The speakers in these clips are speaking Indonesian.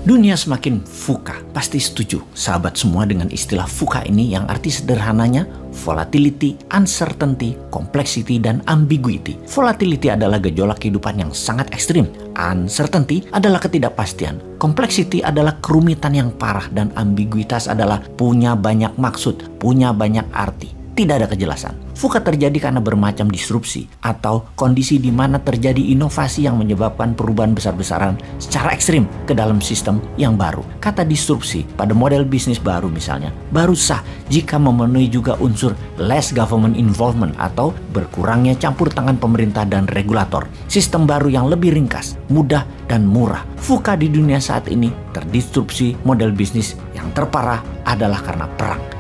Dunia semakin VUCA. Pasti setuju sahabat semua dengan istilah VUCA ini yang arti sederhananya volatility, uncertainty, complexity, dan ambiguity. Volatility adalah gejolak kehidupan yang sangat ekstrim. Uncertainty adalah ketidakpastian. Complexity adalah kerumitan yang parah. Dan ambiguitas adalah punya banyak maksud, punya banyak arti. Tidak ada kejelasan. VUCA terjadi karena bermacam disrupsi atau kondisi di mana terjadi inovasi yang menyebabkan perubahan besar-besaran secara ekstrim ke dalam sistem yang baru. Kata disrupsi pada model bisnis baru misalnya, baru sah jika memenuhi juga unsur less government involvement atau berkurangnya campur tangan pemerintah dan regulator. Sistem baru yang lebih ringkas, mudah, dan murah. VUCA di dunia saat ini terdisrupsi model bisnis yang terparah adalah karena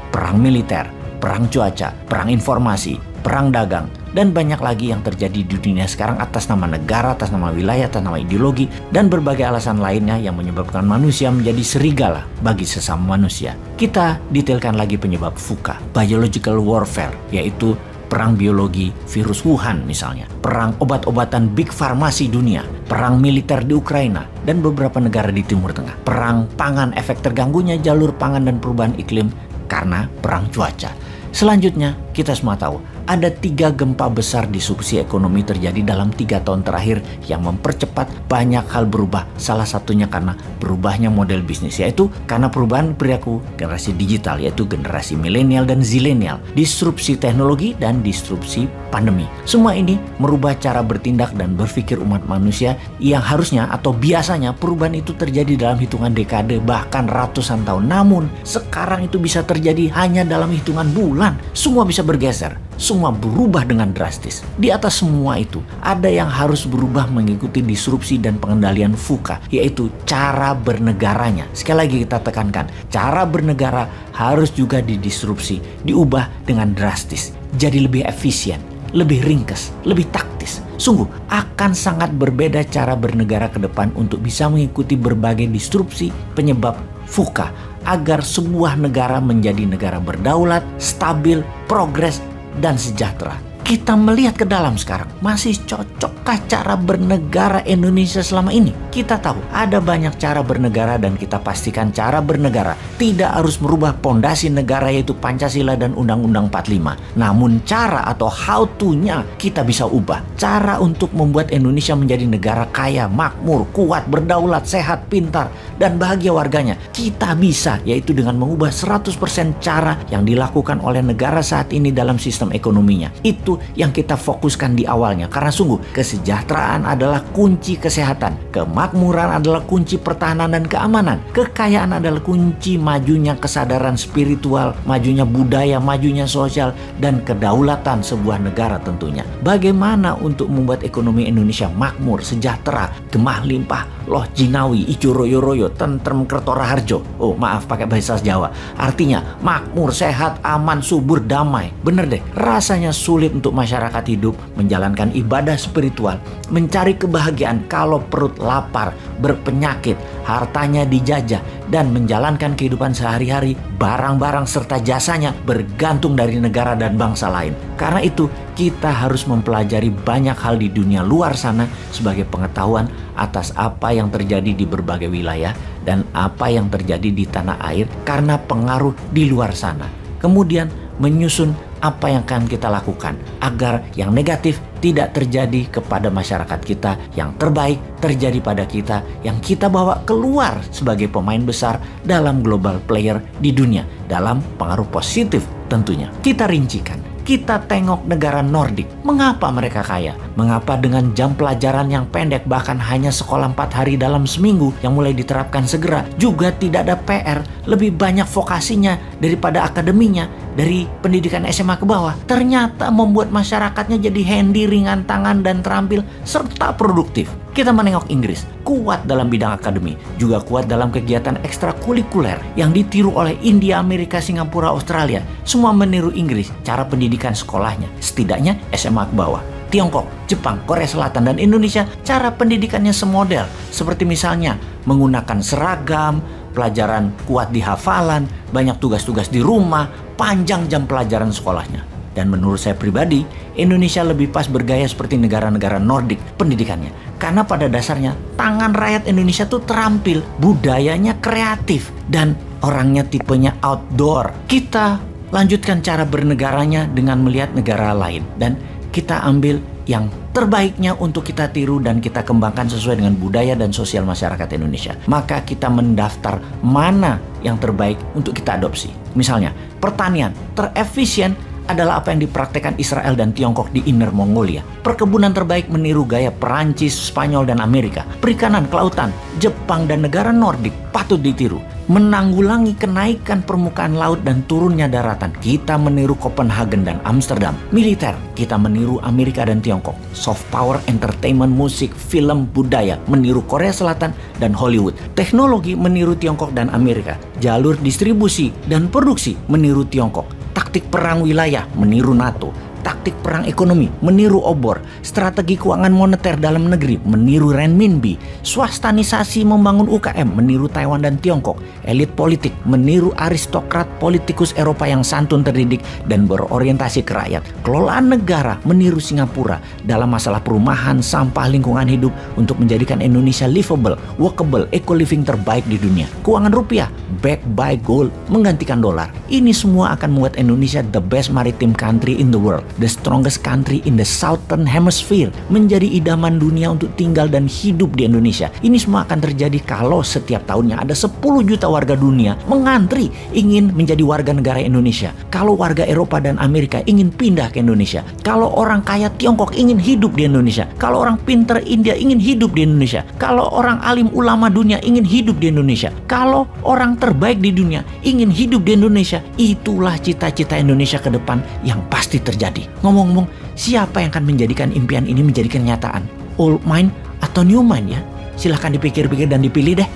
perang militer, perang cuaca, perang informasi, perang dagang, dan banyak lagi yang terjadi di dunia sekarang atas nama negara, atas nama wilayah, atas nama ideologi, dan berbagai alasan lainnya yang menyebabkan manusia menjadi serigala bagi sesama manusia. Kita detailkan lagi penyebab VUCA, biological warfare, yaitu perang biologi virus Wuhan misalnya, perang obat-obatan big farmasi dunia, perang militer di Ukraina, dan beberapa negara di Timur Tengah, perang pangan, efek terganggunya jalur pangan dan perubahan iklim karena perang cuaca. Selanjutnya, kita semua tahu ada 3 gempa besar disrupsi ekonomi terjadi dalam 3 tahun terakhir yang mempercepat banyak hal berubah. Salah satunya karena berubahnya model bisnis, yaitu karena perubahan perilaku generasi digital, yaitu generasi milenial dan zilenial, disrupsi teknologi, dan disrupsi pandemi. Semua ini merubah cara bertindak dan berpikir umat manusia yang harusnya atau biasanya perubahan itu terjadi dalam hitungan dekade bahkan ratusan tahun. Namun sekarang itu bisa terjadi hanya dalam hitungan bulan. Semua bisa bergeser, semua berubah dengan drastis. Di atas semua itu, ada yang harus berubah mengikuti disrupsi dan pengendalian VUCA, yaitu cara bernegaranya. Sekali lagi kita tekankan, cara bernegara harus juga didisrupsi, diubah dengan drastis. Jadi lebih efisien, lebih ringkas, lebih taktis. Sungguh akan sangat berbeda cara bernegara ke depan untuk bisa mengikuti berbagai disrupsi penyebab VUCA agar sebuah negara menjadi negara berdaulat, stabil, progres, dan sejahtera. Kita melihat ke dalam sekarang, masih cocokkah cara bernegara Indonesia selama ini? Kita tahu ada banyak cara bernegara dan kita pastikan cara bernegara tidak harus merubah pondasi negara yaitu Pancasila dan Undang-Undang 45. Namun cara atau how to-nya kita bisa ubah. Cara untuk membuat Indonesia menjadi negara kaya, makmur, kuat, berdaulat, sehat, pintar, dan bahagia warganya. Kita bisa, yaitu dengan mengubah 100% cara yang dilakukan oleh negara saat ini dalam sistem ekonominya. Itu yang kita fokuskan di awalnya, karena sungguh kesejahteraan adalah kunci kesehatan, kemakmuran adalah kunci pertahanan dan keamanan, kekayaan adalah kunci majunya kesadaran spiritual, majunya budaya, majunya sosial, dan kedaulatan sebuah negara tentunya. Bagaimana untuk membuat ekonomi Indonesia makmur, sejahtera, gemah limpah, loh jinawi, ijo royo-royo, tentrem kertora harjo. Oh maaf pakai bahasa Jawa, artinya makmur, sehat, aman, subur, damai. Bener deh, rasanya sulit untuk masyarakat hidup, menjalankan ibadah spiritual, mencari kebahagiaan kalau perut lapar, berpenyakit, hartanya dijajah, dan menjalankan kehidupan sehari-hari, barang-barang serta jasanya bergantung dari negara dan bangsa lain. Karena itu, kita harus mempelajari banyak hal di dunia luar sana sebagai pengetahuan atas apa yang terjadi di berbagai wilayah dan apa yang terjadi di tanah air karena pengaruh di luar sana. Kemudian menyusun apa yang akan kita lakukan agar yang negatif tidak terjadi kepada masyarakat kita, yang terbaik terjadi pada kita, yang kita bawa keluar sebagai pemain besar dalam global player di dunia, dalam pengaruh positif tentunya. Kita rincikan. Kita tengok negara Nordik. Mengapa mereka kaya? Mengapa dengan jam pelajaran yang pendek, bahkan hanya sekolah 4 hari dalam seminggu yang mulai diterapkan segera, juga tidak ada PR, lebih banyak vokasinya daripada akademinya, dari pendidikan SMA ke bawah. Ternyata membuat masyarakatnya jadi handy, ringan tangan, dan terampil, serta produktif. Kita menengok Inggris, kuat dalam bidang akademi, juga kuat dalam kegiatan ekstrakurikuler yang ditiru oleh India, Amerika, Singapura, Australia. Semua meniru Inggris, cara pendidikan sekolahnya, setidaknya SMA ke bawah. Tiongkok, Jepang, Korea Selatan, dan Indonesia, cara pendidikannya semodel. Seperti misalnya menggunakan seragam, pelajaran kuat di hafalan, banyak tugas-tugas di rumah, panjang jam pelajaran sekolahnya. Dan menurut saya pribadi, Indonesia lebih pas bergaya seperti negara-negara Nordik pendidikannya. Karena pada dasarnya tangan rakyat Indonesia tuh terampil, budayanya kreatif, dan orangnya tipenya outdoor. Kita lanjutkan cara bernegaranya dengan melihat negara lain, dan kita ambil yang terbaiknya untuk kita tiru dan kita kembangkan sesuai dengan budaya dan sosial masyarakat Indonesia. Maka kita mendaftar mana yang terbaik untuk kita adopsi. Misalnya, pertanian terefisien adalah apa yang dipraktekkan Israel dan Tiongkok di Inner Mongolia. Perkebunan terbaik meniru gaya Perancis, Spanyol, dan Amerika. Perikanan, kelautan, Jepang, dan negara Nordik patut ditiru. Menanggulangi kenaikan permukaan laut dan turunnya daratan, kita meniru Copenhagen dan Amsterdam. Militer, kita meniru Amerika dan Tiongkok. Soft power, entertainment, musik, film, budaya, meniru Korea Selatan dan Hollywood. Teknologi meniru Tiongkok dan Amerika. Jalur distribusi dan produksi meniru Tiongkok. Taktik perang wilayah meniru NATO. Taktik perang ekonomi meniru obor. Strategi keuangan moneter dalam negeri meniru renminbi. Swastanisasi membangun UKM meniru Taiwan dan Tiongkok. Elit politik meniru aristokrat politikus Eropa yang santun terdidik dan berorientasi ke rakyat. Kelolaan negara meniru Singapura dalam masalah perumahan, sampah, lingkungan hidup untuk menjadikan Indonesia livable, workable, eco-living terbaik di dunia. Keuangan rupiah backed by gold menggantikan dolar. Ini semua akan membuat Indonesia the best maritime country in the world. The strongest country in the southern hemisphere, menjadi idaman dunia untuk tinggal dan hidup di Indonesia. Ini semua akan terjadi kalau setiap tahunnya ada 10 juta warga dunia mengantri ingin menjadi warga negara Indonesia. Kalau warga Eropa dan Amerika ingin pindah ke Indonesia. Kalau orang kaya Tiongkok ingin hidup di Indonesia. Kalau orang pinter India ingin hidup di Indonesia. Kalau orang alim ulama dunia ingin hidup di Indonesia. Kalau orang terbaik di dunia ingin hidup di Indonesia. Itulah cita-cita Indonesia ke depan yang pasti terjadi. Ngomong-ngomong, siapa yang akan menjadikan impian ini menjadi kenyataan? Old mind atau new mind ya? Silahkan dipikir-pikir dan dipilih deh.